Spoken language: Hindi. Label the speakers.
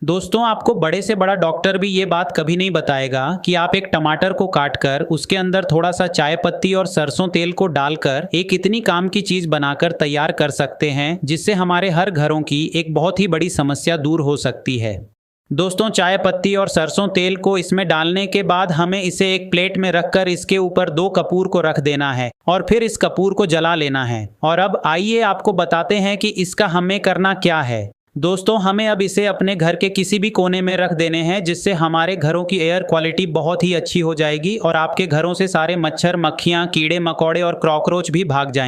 Speaker 1: दोस्तों, आपको बड़े से बड़ा डॉक्टर भी ये बात कभी नहीं बताएगा कि आप एक टमाटर को काटकर उसके अंदर थोड़ा सा चाय पत्ती और सरसों तेल को डालकर एक इतनी काम की चीज बनाकर तैयार कर सकते हैं जिससे हमारे हर घरों की एक बहुत ही बड़ी समस्या दूर हो सकती है। दोस्तों, चाय पत्ती और सरसों तेल को इसमें डालने के बाद हमें इसे एक प्लेट में रखकर इसके ऊपर 2 कपूर को रख देना है और फिर इस कपूर को जला लेना है। और अब आइए आपको बताते हैं कि इसका हमें करना क्या है। दोस्तों, हमें अब इसे अपने घर के किसी भी कोने में रख देने हैं जिससे हमारे घरों की एयर क्वालिटी बहुत ही अच्छी हो जाएगी और आपके घरों से सारे मच्छर, मक्खियाँ, कीड़े मकोड़े और कॉकरोच भी भाग जाएंगे।